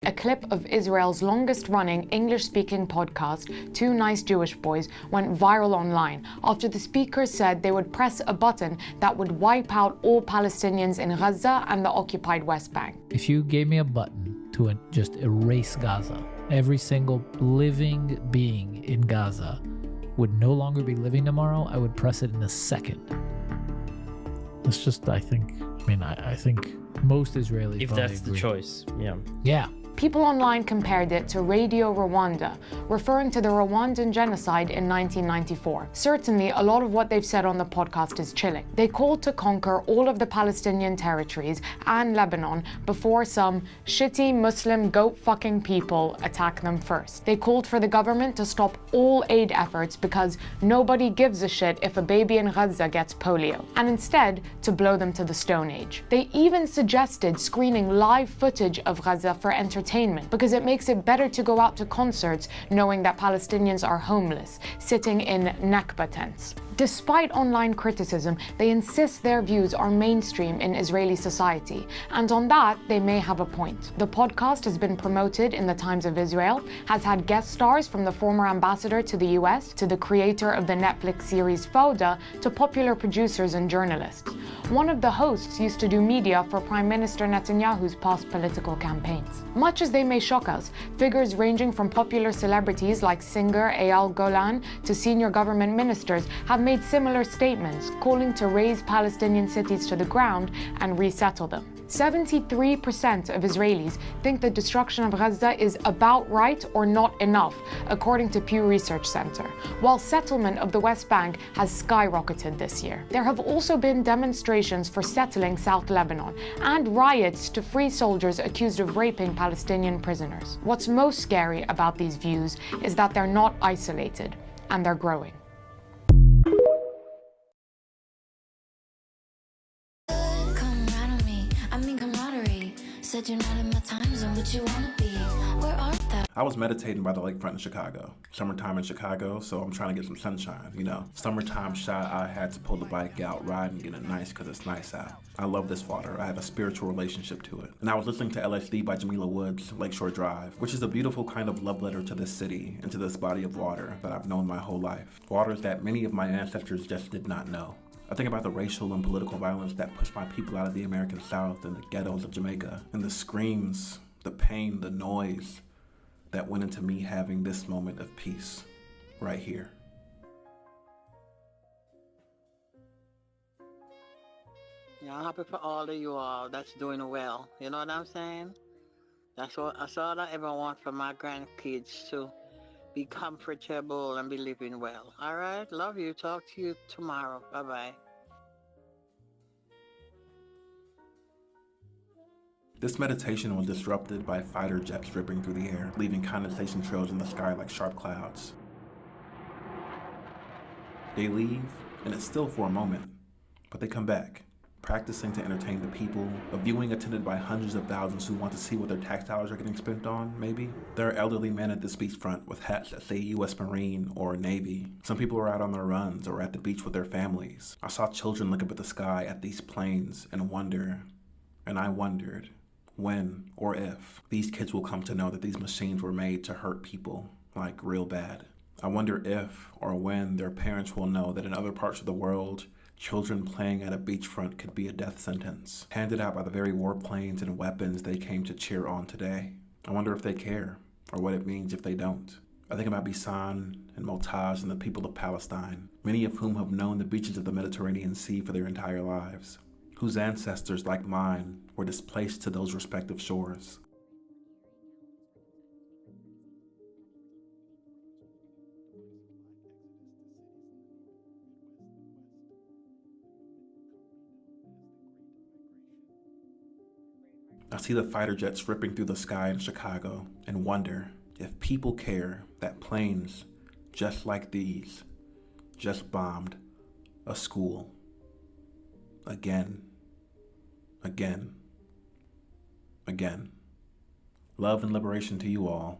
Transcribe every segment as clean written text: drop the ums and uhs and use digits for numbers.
A clip of Israel's longest-running English-speaking podcast, Two Nice Jewish Boys, went viral online after the speakers said they would press a button that would wipe out all Palestinians in Gaza and the occupied West Bank. If you gave me a button to just erase Gaza, every single living being in Gaza would no longer be living tomorrow, I would press it in a second. It's just, I think most Israelis if that's the choice, yeah. Yeah. People online compared it to Radio Rwanda, referring to the Rwandan genocide in 1994. Certainly, a lot of what they've said on the podcast is chilling. They called to conquer all of the Palestinian territories and Lebanon before some shitty Muslim goat-fucking people attack them first. They called for the government to stop all aid efforts because nobody gives a shit if a baby in Gaza gets polio, and instead to blow them to the Stone Age. They even suggested screening live footage of Gaza for entertainment because it makes it better to go out to concerts knowing that Palestinians are homeless, sitting in Nakba tents. Despite online criticism, they insist their views are mainstream in Israeli society, and on that, they may have a point. The podcast has been promoted in the Times of Israel, has had guest stars from the former ambassador to the US, to the creator of the Netflix series Fauda, to popular producers and journalists. One of the hosts used to do media for Prime Minister Netanyahu's past political campaigns. Much as they may shock us, figures ranging from popular celebrities like singer Eyal Golan to senior government ministers have made similar statements, calling to raze Palestinian cities to the ground and resettle them. 73% of Israelis think the destruction of Gaza is about right or not enough, according to Pew Research Center, while settlement of the West Bank has skyrocketed this year. There have also been demonstrations for settling South Lebanon and riots to free soldiers accused of raping Palestinian prisoners. What's most scary about these views is that they're not isolated, and they're growing. Said you're not in my time zone, but you wanna be. Where are thou? I was meditating by the lakefront in Chicago. Summertime in Chicago, so I'm trying to get some sunshine, you know. Summertime shot, I had to pull the bike out, ride, and get it nice because it's nice out. I love this water. I have a spiritual relationship to it. And I was listening to LSD by Jamila Woods, Lakeshore Drive, which is a beautiful kind of love letter to this city and to this body of water that I've known my whole life. Waters that many of my ancestors just did not know. I think about the racial and political violence that pushed my people out of the American South and the ghettos of Jamaica, and the screams, the pain, the noise that went into me having this moment of peace right here. Yeah, I'm happy for all of you all that's doing well. You know what I'm saying? That's all I ever want for my grandkids, to be comfortable and be living well. All right? Love you. Talk to you tomorrow. Bye-bye. This meditation was disrupted by fighter jets ripping through the air, leaving condensation trails in the sky like sharp clouds. They leave, and it's still for a moment, but they come back, practicing to entertain the people, a viewing attended by hundreds of thousands who want to see what their tax dollars are getting spent on, maybe. There are elderly men at this beachfront with hats that say U.S. Marine or Navy. Some people are out on their runs or at the beach with their families. I saw children look up at the sky at these planes and wonder, and I wondered, when or if these kids will come to know that these machines were made to hurt people, like real bad. I wonder if or when their parents will know that in other parts of the world, children playing at a beachfront could be a death sentence, handed out by the very warplanes and weapons they came to cheer on today. I wonder if they care, or what it means if they don't. I think about Bisan and Motaz and the people of Palestine, many of whom have known the beaches of the Mediterranean Sea for their entire lives, whose ancestors, like mine, were displaced to those respective shores. I see the fighter jets ripping through the sky in Chicago and wonder if people care that planes just like these just bombed a school again. Love and liberation to you all,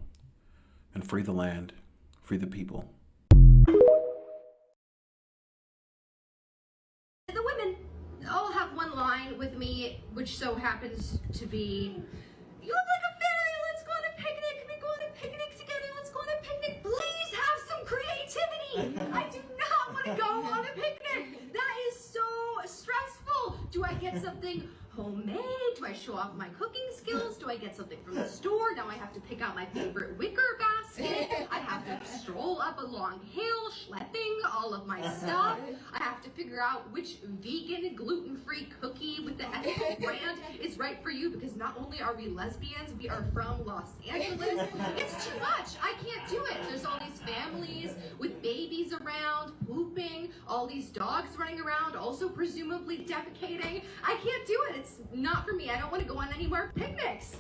and free the land, free the people. The women all have one line with me, which so happens to be, "You look like a fairy, let's go show off my cooking skills? Do I get something from the store? Now I have to pick out my favorite wicker basket. I have to stroll up a long hill, schlepping all of my stuff. I have to figure out which vegan, gluten-free cookie with the ethical brand is right for you, because not only are we lesbians, we are from Los Angeles. It's too much. I can't do it. There's all these families with babies around, pooping, all these dogs running around, also presumably defecating. I can't do it. It's not for me. I don't want to go on any more picnics.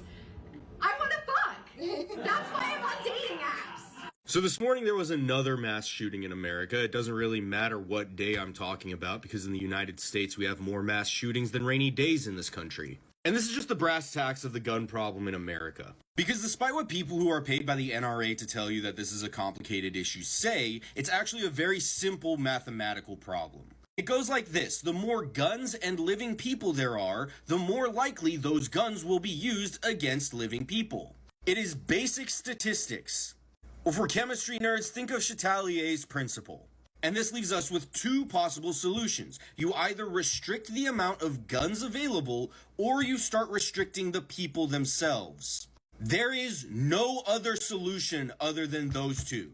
I want to fuck. That's why I'm on dating apps. So this morning there was another mass shooting in America. It doesn't really matter what day I'm talking about, because in the United States we have more mass shootings than rainy days in this country. And this is just the brass tacks of the gun problem in America. Because despite what people who are paid by the NRA to tell you that this is a complicated issue say, it's actually a very simple mathematical problem. It goes like this: the more guns and living people there are, the more likely those guns will be used against living people. It is basic statistics. Or for chemistry nerds, think of Chatelier's principle. And this leaves us with two possible solutions. You either restrict the amount of guns available, or you start restricting the people themselves. There is no other solution other than those two.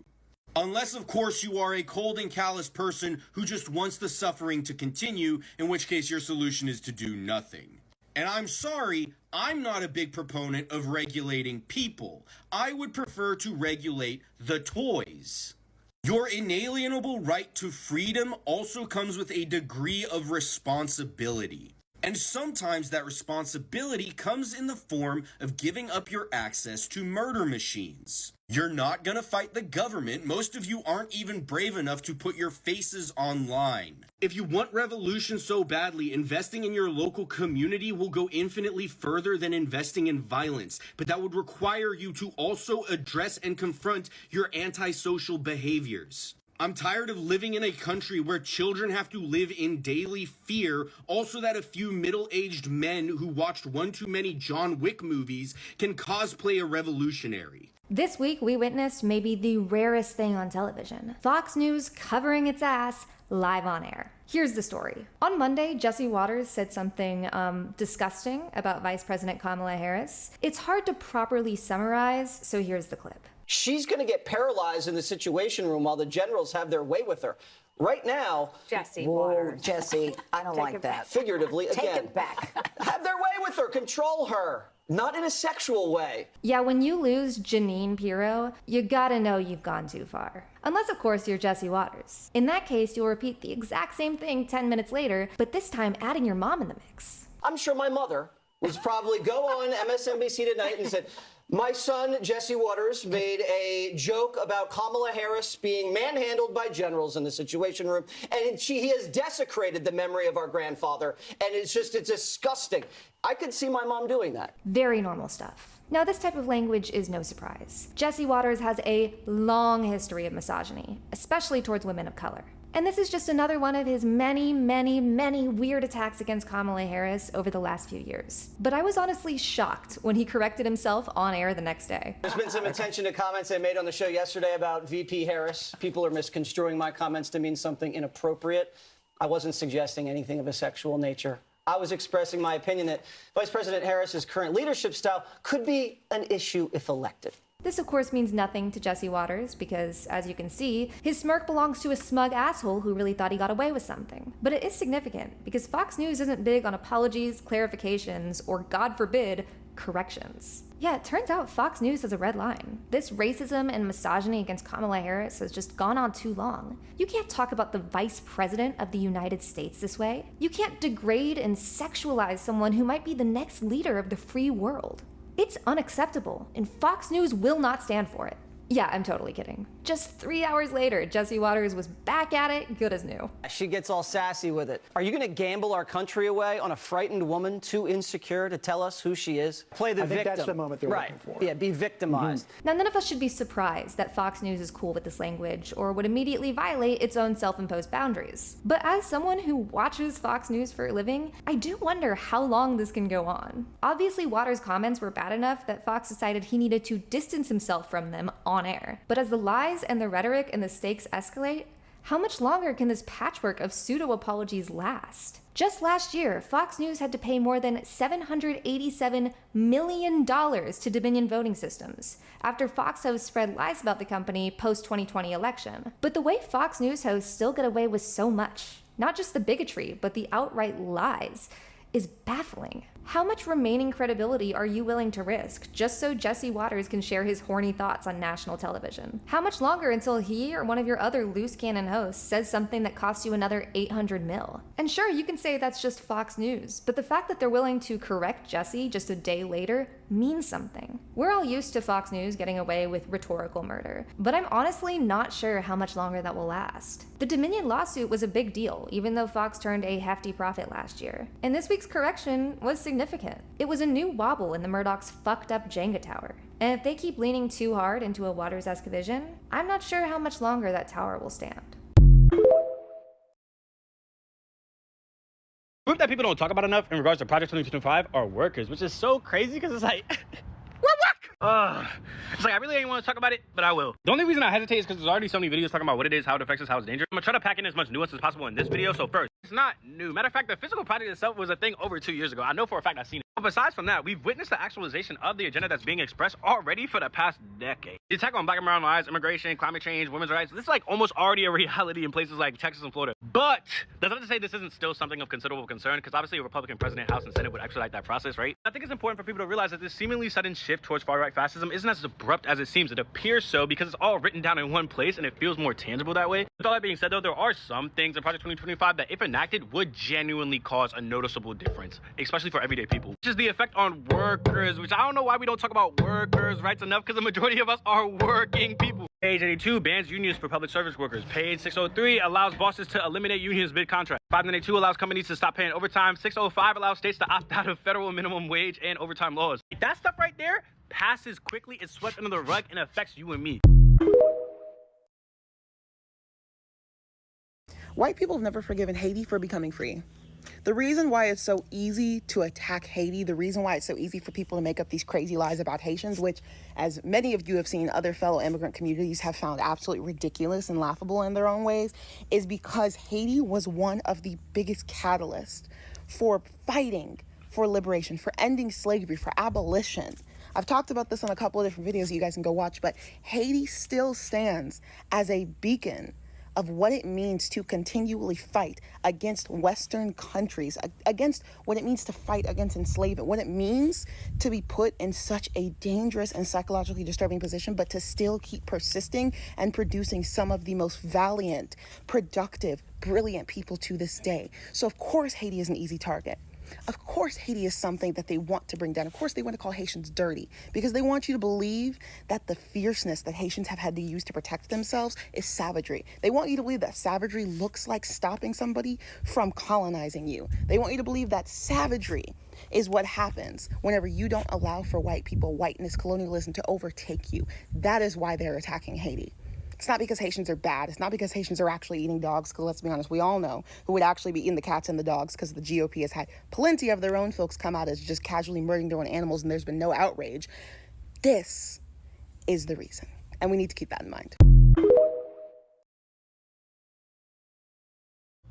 Unless, of course, you are a cold and callous person who just wants the suffering to continue, in which case your solution is to do nothing. And I'm sorry, I'm not a big proponent of regulating people. I would prefer to regulate the toys. Your inalienable right to freedom also comes with a degree of responsibility. And sometimes that responsibility comes in the form of giving up your access to murder machines. You're not gonna fight the government. Most of you aren't even brave enough to put your faces online. If you want revolution so badly, investing in your local community will go infinitely further than investing in violence, but that would require you to also address and confront your antisocial behaviors. I'm tired of living in a country where children have to live in daily fear, also that a few middle-aged men who watched one too many John Wick movies can cosplay a revolutionary. This week, we witnessed maybe the rarest thing on television: Fox News covering its ass live on air. Here's the story. On Monday, Jesse Waters said something disgusting about Vice President Kamala Harris. It's hard to properly summarize, so here's the clip. She's going to get paralyzed in the Situation Room while the generals have their way with her. Right now, Jesse Waters. Whoa, Jesse, I don't like that. Figuratively, Take again. it back. Have their way with her. Control her. Not in a sexual way. Yeah, when you lose Janine Pirro, you gotta know you've gone too far. Unless, of course, you're Jesse Waters. In that case, you'll repeat the exact same thing 10 minutes later, but this time adding your mom in the mix. I'm sure my mother would probably go on MSNBC tonight and said, my son, Jesse Waters, made a joke about Kamala Harris being manhandled by generals in the Situation Room, and he has desecrated the memory of our grandfather, and it's disgusting. I could see my mom doing that. Very normal stuff. Now, this type of language is no surprise. Jesse Waters has a long history of misogyny, especially towards women of color. And this is just another one of his many, many, many weird attacks against Kamala Harris over the last few years. But I was honestly shocked when he corrected himself on air the next day. There's been some attention to comments I made on the show yesterday about VP Harris. People are misconstruing my comments to mean something inappropriate. I wasn't suggesting anything of a sexual nature. I was expressing my opinion that Vice President Harris's current leadership style could be an issue if elected. This, of course, means nothing to Jesse Waters because, as you can see, his smirk belongs to a smug asshole who really thought he got away with something. But it is significant because Fox News isn't big on apologies, clarifications, or, God forbid, corrections. Yeah, it turns out Fox News has a red line. This racism and misogyny against Kamala Harris has just gone on too long. You can't talk about the Vice President of the United States this way. You can't degrade and sexualize someone who might be the next leader of the free world. It's unacceptable, and Fox News will not stand for it. Yeah, I'm totally kidding. Just 3 hours later, Jesse Waters was back at it, good as new. She gets all sassy with it. Are you going to gamble our country away on a frightened woman too insecure to tell us who she is? Play the victim. I think that's the moment they're looking for. Yeah, be victimized. Now, none of us should be surprised that Fox News is cool with this language or would immediately violate its own self-imposed boundaries. But as someone who watches Fox News for a living, I do wonder how long this can go on. Obviously, Waters' comments were bad enough that Fox decided he needed to distance himself from them on air. But as the lies and the rhetoric and the stakes escalate, how much longer can this patchwork of pseudo-apologies last? Just last year, Fox News had to pay more than $787 million to Dominion Voting Systems after Fox hosts spread lies about the company post-2020 election. But the way Fox News hosts still get away with so much, not just the bigotry, but the outright lies, is baffling. How much remaining credibility are you willing to risk just so Jesse Waters can share his horny thoughts on national television? How much longer until he or one of your other loose cannon hosts says something that costs you another 800 mil? And sure, you can say that's just Fox News, but the fact that they're willing to correct Jesse just a day later means something. We're all used to Fox News getting away with rhetorical murder, but I'm honestly not sure how much longer that will last. The Dominion lawsuit was a big deal, even though Fox turned a hefty profit last year. And this week's correction was significant. It was a new wobble in the Murdochs' fucked up Jenga tower. And if they keep leaning too hard into a Waters-esque vision, I'm not sure how much longer that tower will stand. Group that people don't talk about enough in regards to Project 2025 are workers, which is so crazy because it's like, we're work! It's like, I really ain't want to talk about it, but I will. The only reason I hesitate is because there's already so many videos talking about what it is, how it affects us, how it's dangerous. I'm gonna try to pack in as much nuance as possible in this video. So first, it's not new. Matter of fact, the physical project itself was a thing over 2 years ago. I know for a fact I've seen it. But besides from that, we've witnessed the actualization of the agenda that's being expressed already for the past decade. The attack on black and brown lives, immigration, climate change, women's rights, this is like almost already a reality in places like Texas and Florida. But that's not to say this isn't still something of considerable concern, because obviously a Republican president, House and Senate would expedite that process, right? I think it's important for people to realize that this seemingly sudden shift towards far-right fascism isn't as abrupt as it seems. It appears so because it's all written down in one place and it feels more tangible that way. With all that being said, though, there are some things in Project 2025 that, if enacted, would genuinely cause a noticeable difference, especially for everyday people, which is the effect on workers, which I don't know why we don't talk about workers' rights enough, because the majority of us are working people. Page 82 bans unions for public service workers. Page 603 allows bosses to eliminate unions mid-contract. 592 allows companies to stop paying overtime. 605 allows states to opt out of federal minimum wage and overtime laws. That stuff right there passes quickly, it's swept under the rug, and affects you and me. White people have never forgiven Haiti for becoming free. The reason why it's so easy to attack Haiti, the reason why it's so easy for people to make up these crazy lies about Haitians, which, as many of you have seen, other fellow immigrant communities have found absolutely ridiculous and laughable in their own ways, is because Haiti was one of the biggest catalysts for fighting for liberation, for ending slavery, for abolition. I've talked about this on a couple of different videos that you guys can go watch, but Haiti still stands as a beacon of what it means to continually fight against Western countries, against what it means to fight against enslavement, what it means to be put in such a dangerous and psychologically disturbing position, but to still keep persisting and producing some of the most valiant, productive, brilliant people to this day. So of course Haiti is an easy target. Of course, Haiti is something that they want to bring down. Of course, they want to call Haitians dirty because they want you to believe that the fierceness that Haitians have had to use to protect themselves is savagery. They want you to believe that savagery looks like stopping somebody from colonizing you. They want you to believe that savagery is what happens whenever you don't allow for white people, whiteness, colonialism to overtake you. That is why they're attacking Haiti. It's not because Haitians are bad. It's not because Haitians are actually eating dogs, because let's be honest, we all know who would actually be eating the cats and the dogs, because the GOP has had plenty of their own folks come out as just casually murdering their own animals and there's been no outrage. This is the reason, and we need to keep that in mind.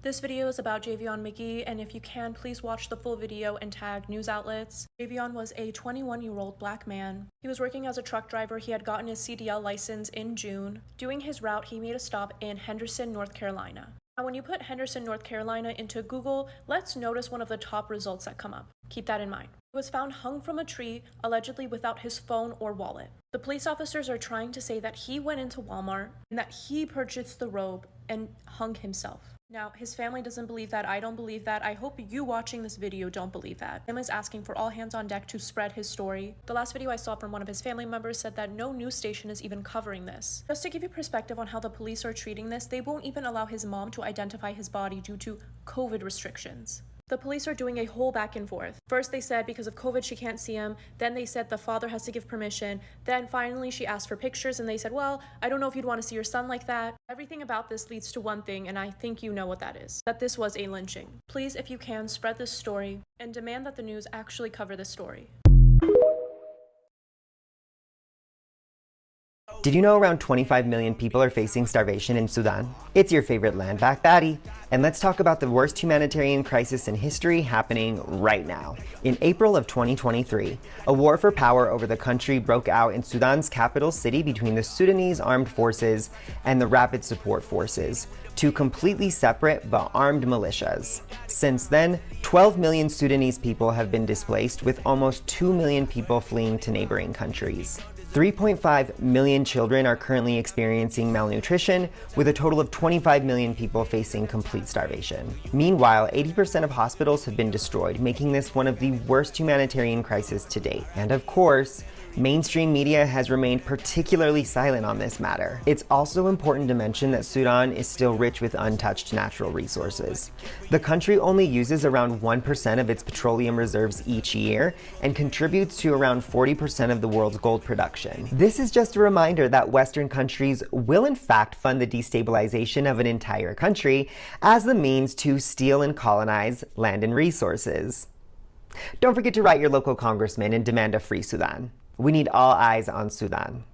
This video is about Javion Mickey, and if you can, please watch the full video and tag news outlets. Javion was a 21-year-old black man. He was working as a truck driver. He had gotten his CDL license in June. Doing his route, he made a stop in Henderson, North Carolina. Now, when you put Henderson, North Carolina into Google, let's notice one of the top results that come up. Keep that in mind. He was found hung from a tree, allegedly without his phone or wallet. The police officers are trying to say that he went into Walmart and that he purchased the robe and hung himself. Now, his family doesn't believe that. I don't believe that. I hope you watching this video don't believe that. Him is asking for all hands on deck to spread his story. The last video I saw from one of his family members said that no news station is even covering this. Just to give you perspective on how the police are treating this, they won't even allow his mom to identify his body due to COVID restrictions. The police are doing a whole back and forth. First they said because of COVID she can't see him, then they said the father has to give permission, then finally she asked for pictures and they said, well, I don't know if you'd want to see your son like that. Everything about this leads to one thing, and I think you know what that is, that this was a lynching. Please, if you can, spread this story and demand that the news actually cover this story. Did you know around 25 million people are facing starvation in Sudan? It's your favorite land back baddie. And let's talk about the worst humanitarian crisis in history happening right now. In April of 2023, a war for power over the country broke out in Sudan's capital city between the Sudanese Armed Forces and the Rapid Support Forces, two completely separate but armed militias. Since then, 12 million Sudanese people have been displaced, with almost 2 million people fleeing to neighboring countries. 3.5 million children are currently experiencing malnutrition, with a total of 25 million people facing complete starvation. Meanwhile, 80% of hospitals have been destroyed, making this one of the worst humanitarian crises to date. And of course, mainstream media has remained particularly silent on this matter. It's also important to mention that Sudan is still rich with untouched natural resources. The country only uses around 1% of its petroleum reserves each year and contributes to around 40% of the world's gold production. This is just a reminder that Western countries will in fact fund the destabilization of an entire country as the means to steal and colonize land and resources. Don't forget to write your local congressman and demand a free Sudan. We need all eyes on Sudan.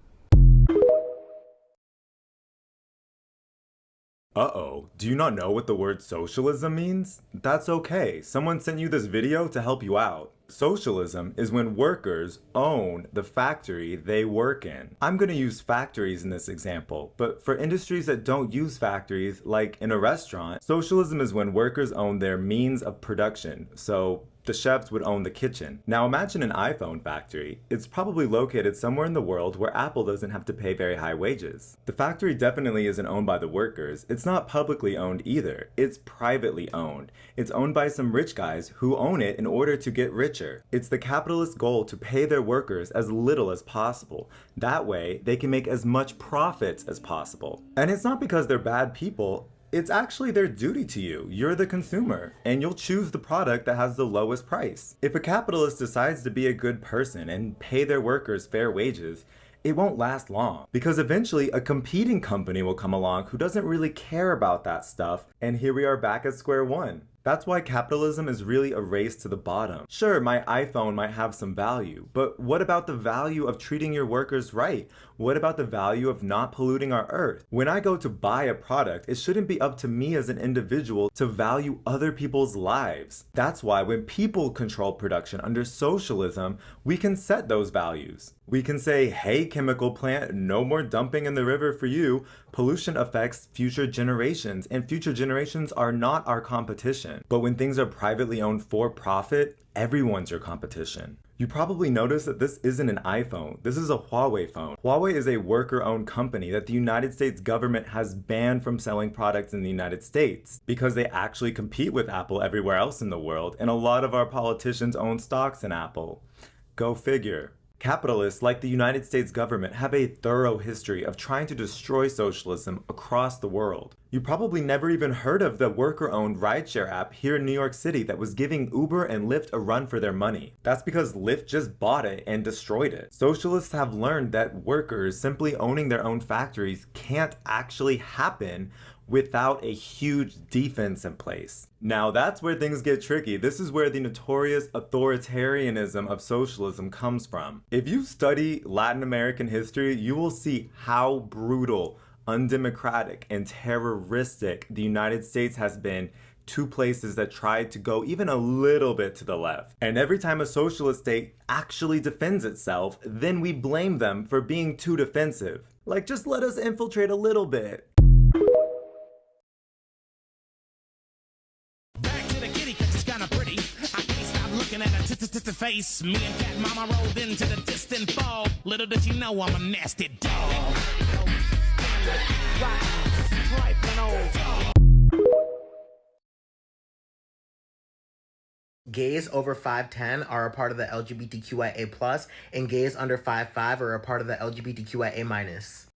Uh-oh, do you not know what the word socialism means? That's okay, someone sent you this video to help you out. Socialism is when workers own the factory they work in. I'm gonna use factories in this example, but for industries that don't use factories, like in a restaurant, socialism is when workers own their means of production. So the chefs would own the kitchen. Now imagine an iPhone factory. It's probably located somewhere in the world where Apple doesn't have to pay very high wages. The factory definitely isn't owned by the workers. It's not publicly owned either. It's privately owned. It's owned by some rich guys who own it in order to get richer. It's the capitalist goal to pay their workers as little as possible. That way, they can make as much profits as possible. And it's not because they're bad people. It's actually their duty to you. You're the consumer, and you'll choose the product that has the lowest price. If a capitalist decides to be a good person and pay their workers fair wages, it won't last long, because eventually a competing company will come along who doesn't really care about that stuff, and here we are back at square one. That's why capitalism is really a race to the bottom. Sure, my iPhone might have some value, but what about the value of treating your workers right? What about the value of not polluting our earth? When I go to buy a product, it shouldn't be up to me as an individual to value other people's lives. That's why when people control production under socialism, we can set those values. We can say, hey, chemical plant, no more dumping in the river for you. Pollution affects future generations, and future generations are not our competition. But when things are privately owned for profit, everyone's your competition. You probably noticed that this isn't an iPhone. This is a Huawei phone. Huawei is a worker-owned company that the United States government has banned from selling products in the United States because they actually compete with Apple everywhere else in the world, and a lot of our politicians own stocks in Apple. Go figure. Capitalists like the United States government have a thorough history of trying to destroy socialism across the world. You probably never even heard of the worker-owned rideshare app here in New York City that was giving Uber and Lyft a run for their money. That's because Lyft just bought it and destroyed it. Socialists have learned that workers simply owning their own factories can't actually happen without a huge defense in place. Now that's where things get tricky. This is where the notorious authoritarianism of socialism comes from. If you study Latin American history, you will see how brutal, undemocratic, and terroristic the United States has been to places that tried to go even a little bit to the left. And every time a socialist state actually defends itself, then we blame them for being too defensive. Like, just let us infiltrate a little bit. Face. Me and Cat Mama rolled into the distant fall. Little did you know I'm a nasty dog. Gays over 5'10" are a part of the LGBTQIA+, and gays under 5'5" are a part of the LGBTQIA-.